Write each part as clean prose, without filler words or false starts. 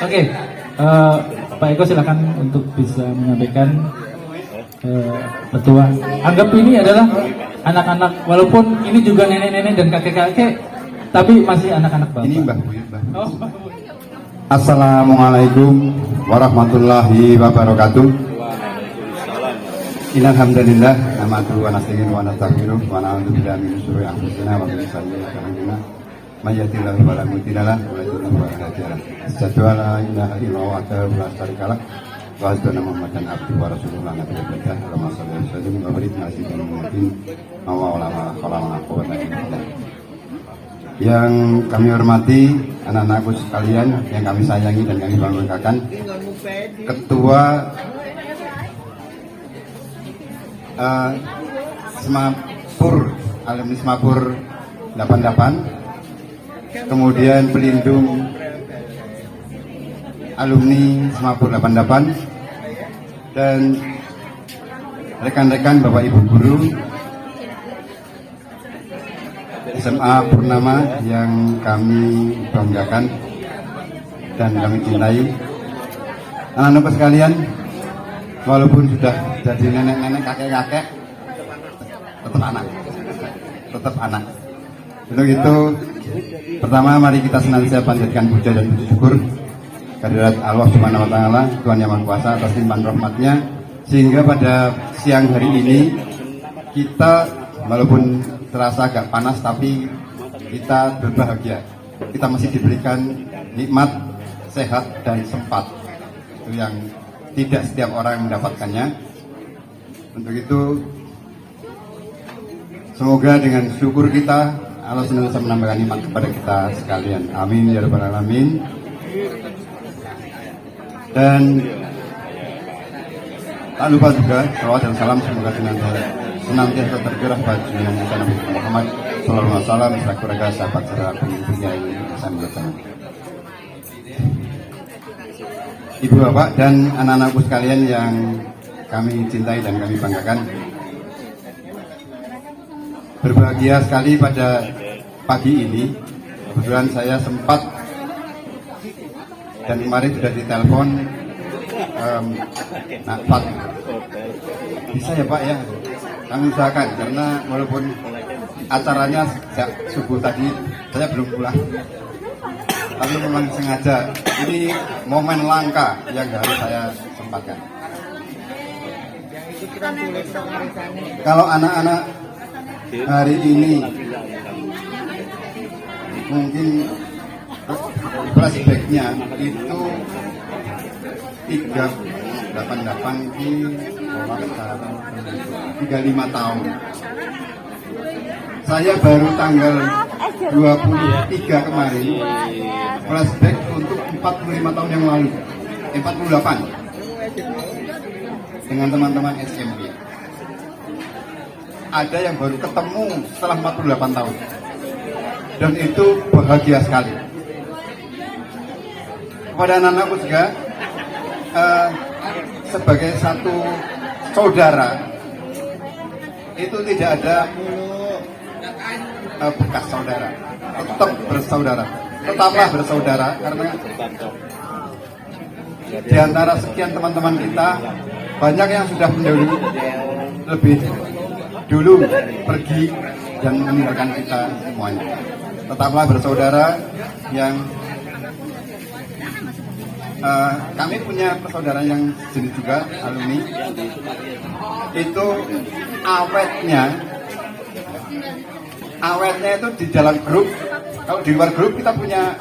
Oke, Pak Eko silakan untuk bisa menyampaikan petua. Anggap ini adalah anak-anak, walaupun ini juga nenek-nenek dan kakek-kakek, tapi masih anak-anak Bapak. Ini Mbah Buyut, Mbah. Oh, Assalamualaikum warahmatullahi wabarakatuh. Innal hamdalillah nahmaduhu wa nasta'inuhu wa nastaghfiruh wa na'udzu billahi min syururi anfusina wa min sayyi'ati a'malina. May yahdihillahu fala mudilla lahu wa may yudlil fala hadiya lahu. Asyhadu an la ilaha illallah wahdahu la syarika lahu wa asyhadu anna Muhammadan abduhu wa rasuluhu la nabiyya ba'dahu. Allahumma shalli ala sayyidina wa barik ala sayyidina Muhammadin wa ala alihi wa sahbihi. Yang kami hormati anak-anakku sekalian, yang kami sayangi dan kami banggakan, Ketua Semapur, alumni Semapur 88, kemudian pelindung alumni Semapur 88, dan rekan-rekan Bapak Ibu Guru SMA Purnama yang kami banggakan dan kami cintai. Anak-anakku sekalian, walaupun sudah jadi nenek-nenek, kakek-kakek, tetap anak. Untuk itu, pertama mari kita senantiasa panjatkan puja dan puji syukur kehadirat Allah Subhanahu wa taala, Tuhan Yang Maha Kuasa, atas limpahan rahmatnya, sehingga pada siang hari ini kita walaupun terasa agak panas tapi kita berbahagia. Kita masih diberikan nikmat, sehat dan sempat. Itu yang tidak setiap orang mendapatkannya. Untuk itu semoga dengan syukur kita Allah senantiasa menambahkan nikmat kepada kita sekalian. Amin ya rabbal alamin. Dan tak lupa juga salawat dan salam semoga senantiasa tergerak bagi Nabi Muhammad sallallahu alaihi wasallam, keluarga, sahabat serta pengikutnya ini bersama. Ibu bapak dan anak-anakku sekalian yang kami cintai dan kami banggakan, berbahagia sekali pada pagi ini. Kebetulan saya sempat dan kemarin sudah ditelepon, Pak, bisa ya Pak ya? Kami usahakan, karena walaupun acaranya sejak subuh tadi saya belum pulang, tapi memang sengaja ini momen langka yang harus saya sempatkan. Kalau anak-anak hari ini mungkin flashbacknya itu 388 di 35 tahun. Saya baru tanggal 23 kemarin flashback untuk 45 tahun yang lalu, 48, dengan teman-teman SMP. Ada yang baru ketemu setelah 48 tahun, dan itu bahagia sekali. Kepada anak-anakku juga, sebagai satu saudara, itu tidak ada bekas saudara, tetap bersaudara, tetaplah bersaudara, karena di antara sekian teman-teman kita banyak yang sudah mendahului, lebih dulu pergi dan meninggalkan kita semuanya. Tetaplah bersaudara. Yang kami punya persaudaraan yang jenis juga, alumni. Itu awetnya itu di dalam grup. Kalau di luar grup kita punya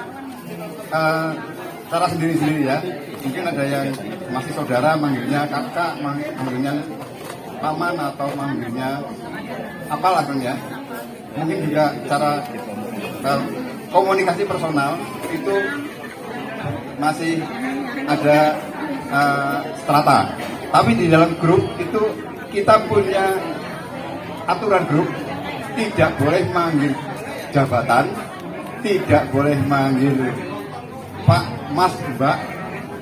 cara sendiri-sendiri ya. Mungkin ada yang masih saudara manggilnya kakak, manggilnya paman, atau manggilnya apalah kan ya. Mungkin juga cara komunikasi personal itu masih ada strata. Tapi di dalam grup itu kita punya aturan grup, tidak boleh manggil jabatan, tidak boleh manggil Pak, Mas, Mbak,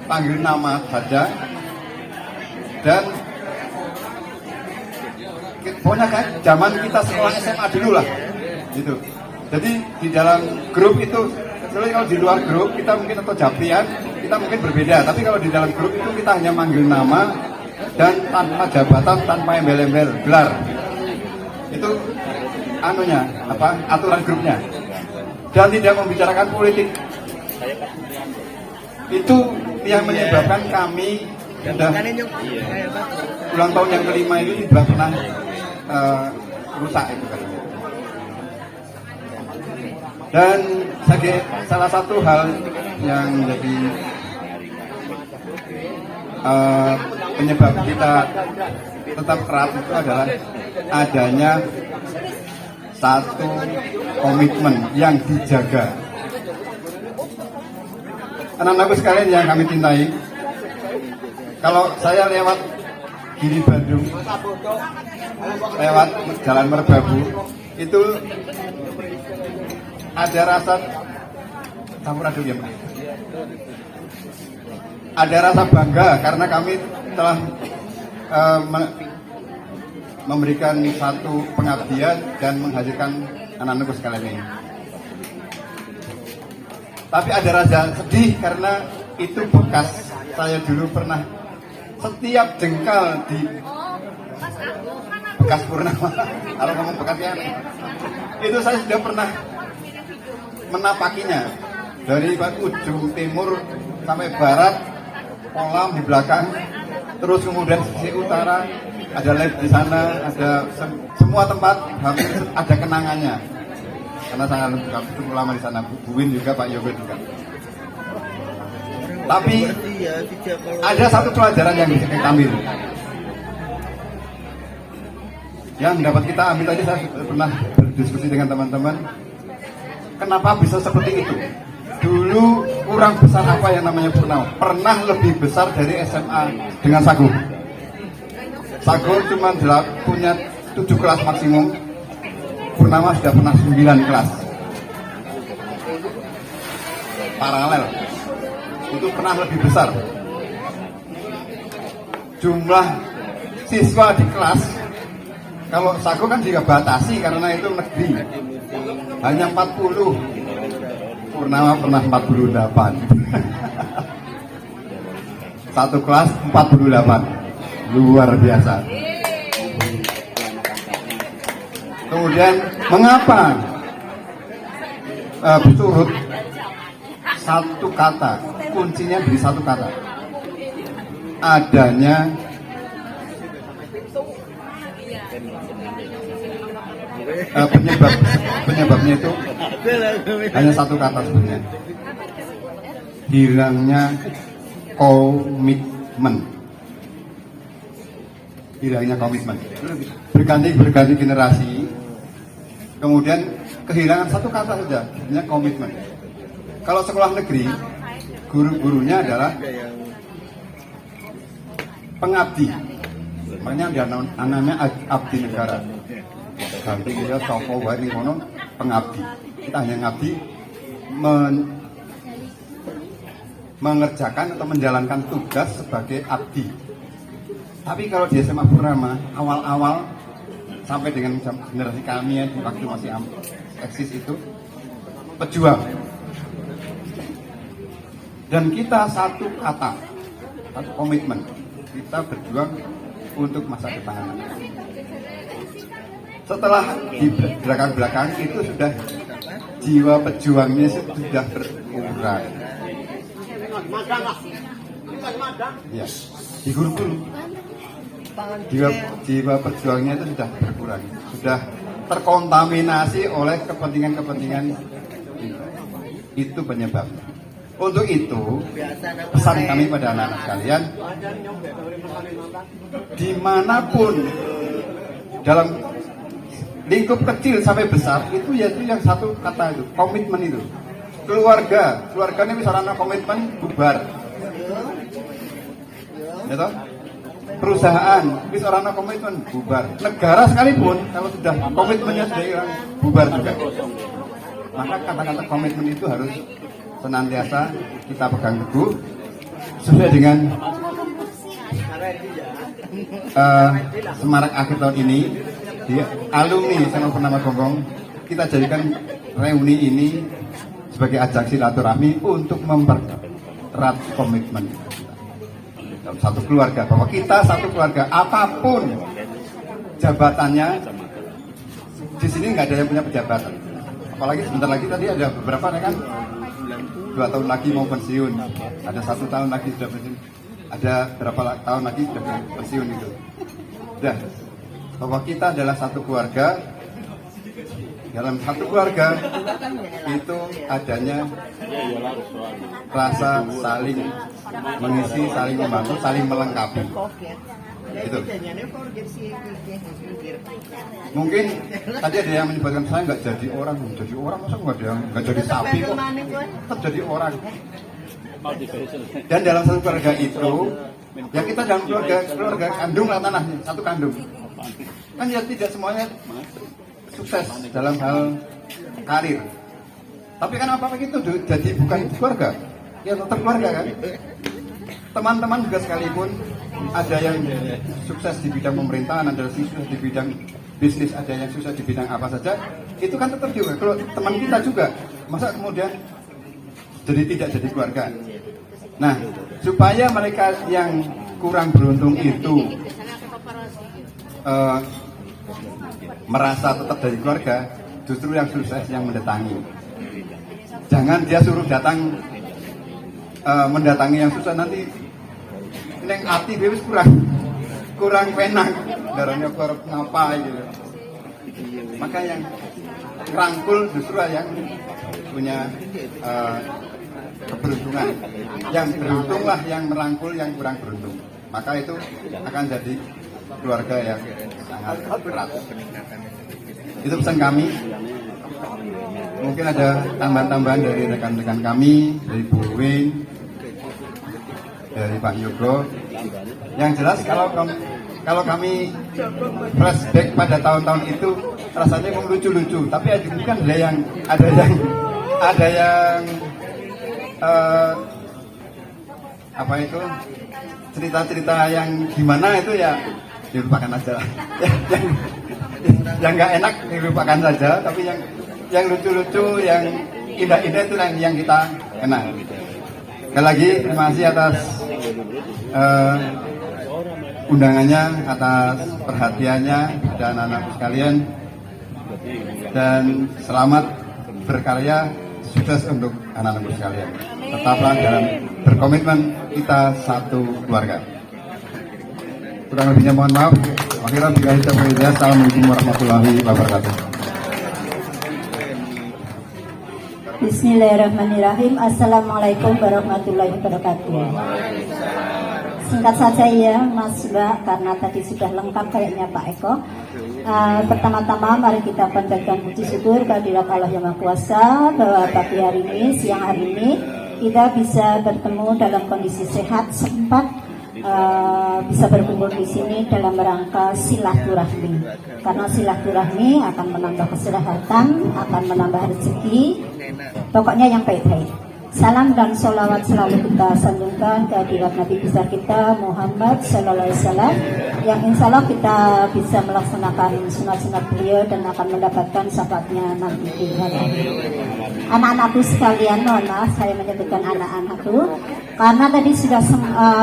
panggil nama saja. Dan pokoknya kan zaman kita sekolah SMA dulu lah gitu. Jadi di dalam grup itu, kecuali kalau di luar grup kita mungkin atau japrian, kita mungkin berbeda, tapi kalau di dalam grup itu kita hanya manggil nama dan tanpa jabatan, tanpa embel-embel, gelar. Itu anunya, aturan grupnya. Dan tidak membicarakan politik. Itu yang menyebabkan kami sudah ulang tahun yang kelima ini tidak pernah rusak itu kan. Dan salah satu hal yang menjadi penyebab kita tetap erat itu adalah adanya satu komitmen yang dijaga. Anak-anakku sekalian yang kami cintai, kalau saya lewat Giri Bandung, lewat Jalan Merbabu, itu ada rasa campur aduk ya, Pak. Ada rasa bangga karena kami telah memberikan satu pengabdian dan menghadirkan anak-anakku sekalian ini. Tapi ada rasa sedih karena itu bekas saya dulu pernah setiap jengkal di bekas Purnama. Kalau ngomong bekasnya, itu saya sudah pernah menapakinya dari ujung timur sampai barat, kolam di belakang, terus kemudian sisi utara ada lab di sana, ada semua tempat hampir ada kenangannya. Karena saya cukup lama di sana, Bu Win juga, Pak Yogo juga. Tapi ada satu pelajaran yang bisa kita ambil. Yang dapat kita ambil tadi, saya pernah berdiskusi dengan teman-teman. Kenapa bisa seperti itu? Dulu kurang besar apa yang namanya Purnama? Pernah lebih besar dari SMA dengan Sagung. Sagung cuma punya 7 kelas maksimum. Purnama sudah pernah 9 kelas. Paralel. Itu pernah lebih besar. Jumlah siswa di kelas, kalau Sagung kan juga batasi karena itu negeri. Hanya 40. Purnama pernah 48. Satu kelas 48. Luar biasa. Kemudian mengapa berturut satu kata, kuncinya dari satu kata, adanya penyebabnya itu hanya satu kata sebenarnya, hilangnya komitmen. Berganti generasi, kemudian kehilangan satu kata saja, sebenarnya komitmen. Kalau sekolah negeri, guru-gurunya adalah pengabdi, makanya dia namanya abdi negara. Ganti dia soko wae ning kono pengabdi. Kita hanya ngabdi mengerjakan atau menjalankan tugas sebagai abdi. Tapi kalau di SMA Purnama awal-awal sampai dengan generasi kami ya, waktu masih eksis itu pejuang. Dan kita satu kata, satu komitmen, kita berjuang untuk masa depan. Setelah di belakang-belakang itu sudah jiwa pejuangnya sudah berkurang. Ya, di guru-guru jiwa perjuangnya itu sudah berkurang, sudah terkontaminasi oleh kepentingan-kepentingan. Itu penyebabnya. Untuk itu, pesan kami pada anak-anak sekalian, dimanapun dalam lingkup kecil sampai besar itu yaitu yang satu kata itu, komitmen itu. Keluarganya misalnya komitmen bubar, ya toh? Perusahaan misalnya komitmen bubar, negara sekalipun kalau sudah komitmennya sudah hilang bubar juga. Maka kata-kata komitmen itu harus senantiasa kita pegang teguh sesuai dengan semarak akhir tahun ini. Di alumni SMA Purnama Gonggong, kita jadikan reuni ini sebagai ajang silaturahmi untuk erat komitmen dalam satu keluarga, bahwa kita satu keluarga, apapun jabatannya, di sini nggak ada yang punya pejabatan. Apalagi sebentar lagi tadi ada beberapa kan 2 tahun lagi mau pensiun, ada 1 tahun lagi sudah pensiun, ada berapa tahun lagi sudah pensiun itu. Udah, bahwa kita adalah satu keluarga. Dalam satu keluarga itu adanya rasa saling mengisi, saling membantu, saling melengkapi. Itu. Mungkin tadi ada yang menyebutkan saya nggak jadi orang masa nggak jadi sapi kok, tetap jadi orang. Dan dalam satu keluarga itu, ya kita dalam keluarga kandung lah tanahnya, satu kandung. Kan ya tidak semuanya sukses dalam hal karir. Tapi kan apa itu jadi bukan keluarga, ya tetap keluarga kan. Teman-teman juga sekalipun ada yang sukses di bidang pemerintahan, ada yang sukses di bidang bisnis, ada yang sukses di bidang apa saja, itu kan tetap juga kalau teman kita juga. Masa kemudian jadi tidak jadi keluarga. Nah, supaya mereka yang kurang beruntung itu merasa tetap dari keluarga, justru yang sukses yang mendatangi. Jangan dia suruh datang mendatangi yang susah, nanti neng hati bebas kurang penang, darahnya kurang ngapa gitu. Maka yang rangkul justru yang punya keberuntungan. Yang beruntunglah yang merangkul yang kurang beruntung. Maka itu akan jadi keluarga yang sangat erat. Itu pesan kami. Mungkin ada tambahan-tambahan dari rekan-rekan kami, dari Bu Win, dari Pak Yogo. Yang jelas kalau kami flashback pada tahun-tahun itu rasanya memang lucu-lucu. Tapi mungkin ada yang apa itu cerita-cerita yang gimana itu ya dilupakan aja. yang nggak enak dilupakan saja, tapi yang lucu-lucu, yang indah-indah itu yang kita kenal. Sekali lagi terima kasih atas undangannya, atas perhatiannya dan anak-anak sekalian, dan selamat berkarya, sukses untuk anak-anak sekalian. Tetaplah dalam berkomitmen, kita satu keluarga. Kurang lebihnya mohon maaf. Assalamualaikum warahmatullahi wabarakatuh. Bismillahirrahmanirrahim. Assalamualaikum warahmatullahi wabarakatuh. Singkat saja ya Mas Mbak, karena tadi sudah lengkap kayaknya Pak Eko. Pertama-tama mari kita panjatkan puji syukur kehadirat Allah Yang Maha Kuasa bahwa pagi hari ini, siang hari ini kita bisa bertemu dalam kondisi sehat, sempat bisa berkumpul di sini dalam rangka silaturahmi. Karena silaturahmi akan menambah kesehatan, akan menambah rezeki, pokoknya yang baik-baik. Salam dan sholawat selalu kita sanjungkan ke hadirat Nabi besar kita Muhammad Sallallahu Alaihi Wasallam, yang insya Allah kita bisa melaksanakan sunat-sunat beliau dan akan mendapatkan syafaatnya nanti di hari. Anak-anakku sekalian, mohon maaf saya menyebutkan anak-anakku karena tadi sudah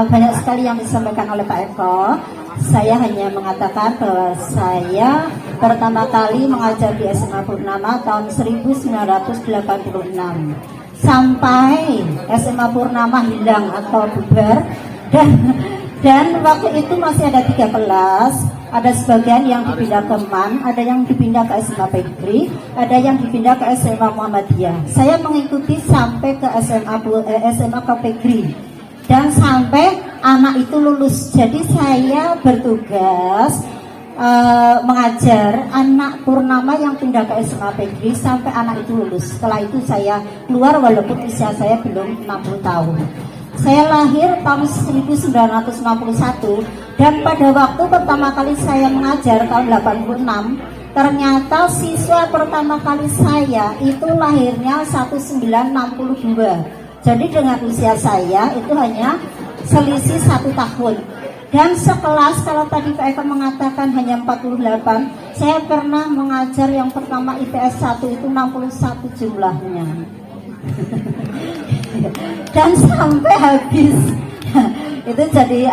banyak sekali yang disampaikan oleh Pak Eko. Saya hanya mengatakan bahwa saya pertama kali mengajar di SMA Purnama tahun 1986. Sampai SMA Purnama hilang atau bubar, dan waktu itu masih ada 3 kelas, ada sebagian yang dipindah ke MAN, ada yang dipindah ke SMA Pegri, ada yang dipindah ke SMA Muhammadiyah. Saya mengikuti sampai ke SMA ke Pegri, dan sampai anak itu lulus. Jadi saya bertugas mengajar anak Purnama yang pindah ke SMA Pegri sampai anak itu lulus. Setelah itu saya keluar walaupun usia saya belum 60 tahun. Saya lahir tahun 1961 dan pada waktu pertama kali saya mengajar tahun 86, ternyata siswa pertama kali saya itu lahirnya 1962. Jadi dengan usia saya itu hanya selisih 1 tahun. Dan sekelas, kalau tadi Pak Eko mengatakan hanya 48, saya pernah mengajar yang pertama IPS 1 itu 61 jumlahnya. dan sampai habis. Itu jadi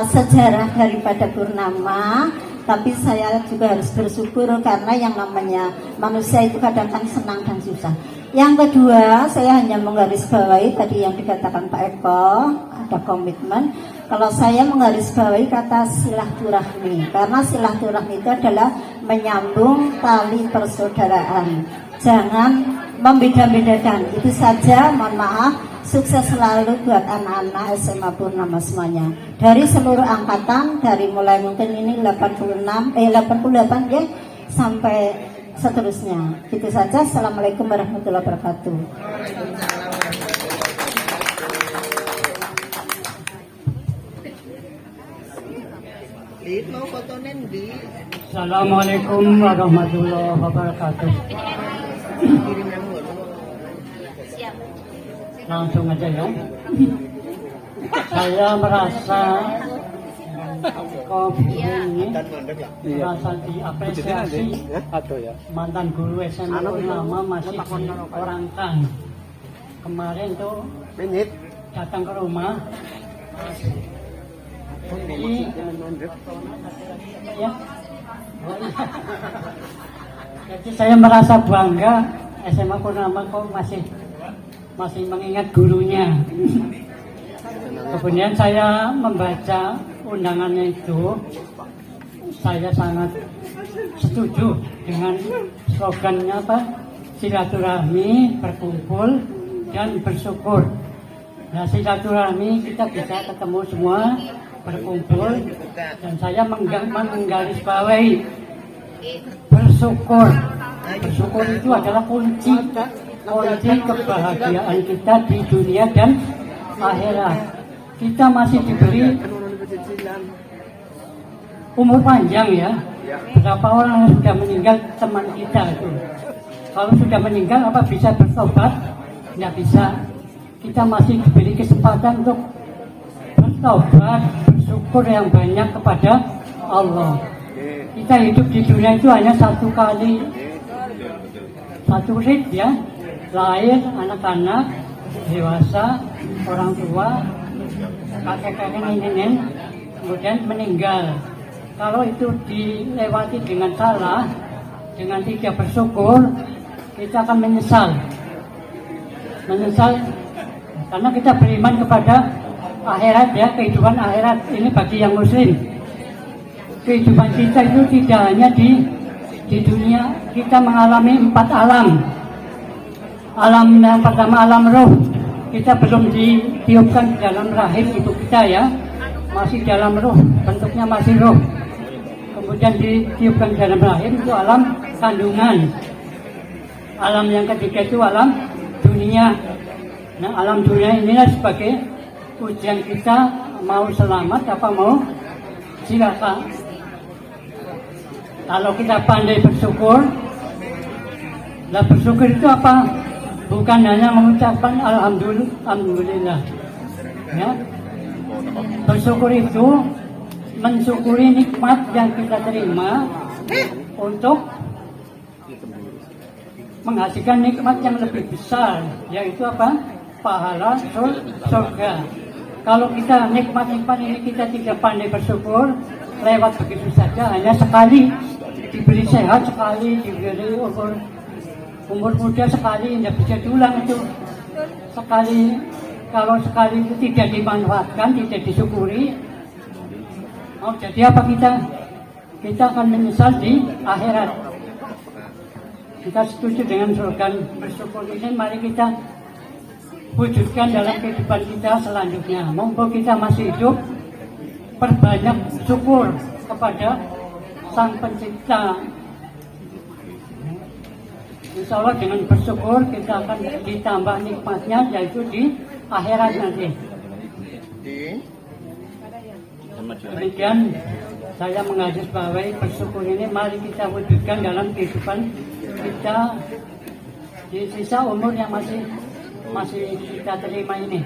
sejarah daripada Purnama. Tapi saya juga harus bersyukur karena yang namanya manusia itu kadang kan senang dan susah. Yang kedua, saya hanya menggarisbawahi tadi yang dikatakan Pak Eko, ada komitmen. Kalau saya menggarisbawahi kata silaturahmi, karena silaturahmi itu adalah menyambung tali persaudaraan. Jangan membeda-bedakan. Itu saja, mohon maaf. Sukses selalu buat anak-anak SMA Purnama semuanya. Dari seluruh angkatan, dari mulai mungkin ini 88 ya, sampai seterusnya. Itu saja. Assalamualaikum warahmatullahi wabarakatuh. Assalamualaikum warahmatullahi wabarakatuh. Langsung aja ya. Saya merasa ini merasa diapresiasi mantan guru SMA Purnama masih diorangkan. Kemarin tuh datang ke rumah. Ya. Jadi saya merasa bangga SMA Purnama kok masih mengingat gurunya. Kemudian saya membaca undangannya itu, saya sangat setuju dengan slogannya apa? Silaturahmi, berkumpul dan bersyukur. Nah, silaturahmi kita bisa ketemu semua, berkumpul, dan saya menggarisbawahi bersyukur. Bersyukur itu adalah kunci kebahagiaan kita di dunia dan akhirat. Kita masih diberi umur panjang ya. Berapa orang yang sudah meninggal teman kita itu. Kalau sudah meninggal apa bisa bertobat? Tidak bisa. Kita masih diberi kesempatan untuk bertobat, bersyukur yang banyak kepada Allah. Kita hidup di dunia itu hanya satu kali, satu rit ya. Lahir, anak-anak, dewasa, orang tua, kakek-kakek, nenek, kemudian meninggal. Kalau itu dilewati dengan salah, dengan tidak bersyukur, kita akan menyesal. Menyesal karena kita beriman kepada akhirat ya, kehidupan akhirat ini bagi yang muslim. Kehidupan kita itu tidak hanya di dunia, kita mengalami 4 alam. Alam yang pertama alam roh, kita belum ditiupkan di dalam rahim ibu kita ya, masih dalam roh, bentuknya masih roh. Kemudian ditiupkan di dalam rahim itu alam kandungan. Alam yang ketiga itu alam dunia. Nah, alam dunia ini sebagai ujian kita mau selamat apa mau celaka. Kalau kita pandai bersyukur, nah bersyukur itu apa? Bukan hanya mengucapkan alhamdulillah. Ya. Bersyukur itu mensyukuri nikmat yang kita terima untuk menghasilkan nikmat yang lebih besar, yaitu apa? Pahala surga. Kalau kita nikmat-nikmat ini kita tidak pandai bersyukur, lewat begitu saja, hanya sekali diberi sehat, sekali diberi umur muda, sekali tidak bisa diulang itu. Sekali, kalau sekali itu tidak dimanfaatkan, tidak disyukuri, mau jadi apa kita? Kita akan menyesal di akhirat. Kita setuju dengan slogan bersyukur ini, mari kita wujudkan dalam kehidupan kita selanjutnya. Mumpung kita masih hidup, perbanyak syukur kepada Sang Pencipta. Insya Allah dengan bersyukur kita akan ditambah nikmatnya, yaitu di akhirat nanti. Demikian saya menggarisbawahi bersyukur ini, mari kita wujudkan dalam kehidupan kita di sisa umur yang masih kita terima ini.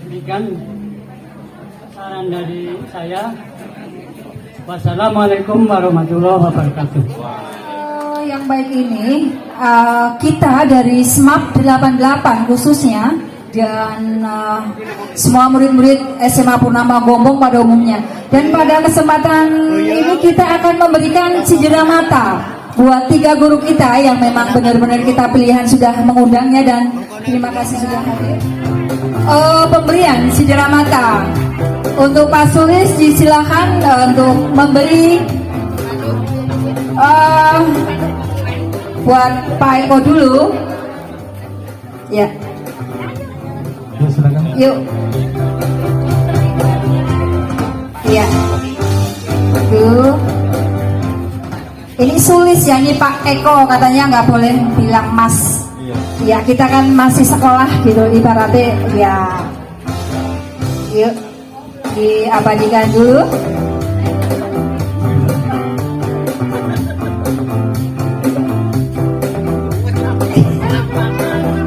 Demikian saran dari saya. Wassalamualaikum warahmatullahi wabarakatuh. Yang yang baik ini, kita dari SMAP 88 khususnya dan semua murid-murid SMA Purnama Gombong pada umumnya. Dan pada kesempatan ini kita akan memberikan cindera mata buat 3 guru kita yang memang benar-benar kita pilihan sudah mengundangnya, dan terima kasih sudah hadir. Pemberian cindera mata untuk Pak Sulis, disilakan untuk memberi buat Pak Eko dulu. Ya. Ya, silakan. Yuk. Iya. Tuh. Ini Sulis ya, ini Pak Eko katanya nggak boleh bilang Mas. Ya, kita kan masih sekolah gitu ibaratnya ya. Yuk. Diabadikan dulu.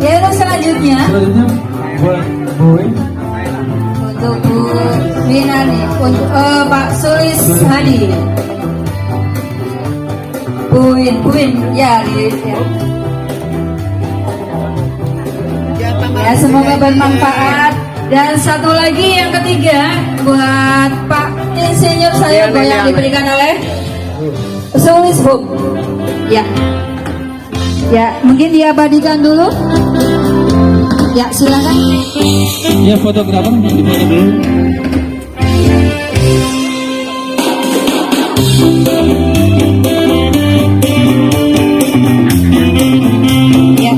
Ya, terus selanjutnya. Selanjutnya buat Boy. Untuk Bu Mina nih, untuk Pak Sulis Hadi. Buin, ya, ya. Ya, semoga bermanfaat. Dan satu lagi yang ketiga buat Pak Insinyur saya yang diberikan oleh Sulis Hub. Ya, ya, mungkin diabadikan dulu. Ya, silakan. Ya, fotografer difoto dulu. Ya,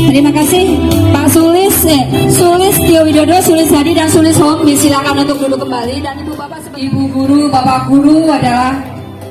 terima kasih Pak Sulis, Sulis Tio Widodo, Sulis Hadi, dan Sulis Home. Disilakan untuk duduk kembali. Dan Ibu Bapak, Ibu guru, Bapak guru adalah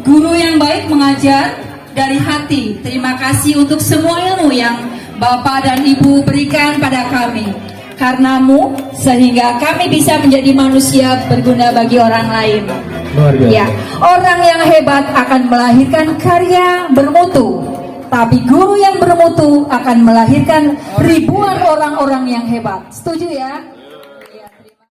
guru yang baik mengajar dari hati. Terima kasih untuk semua ilmu yang Bapak dan Ibu berikan pada kami. Karenamu sehingga kami bisa menjadi manusia berguna bagi orang lain. Luar biasa. Ya, orang yang hebat akan melahirkan karya bermutu, tapi guru yang bermutu akan melahirkan ribuan orang-orang yang hebat. Setuju ya?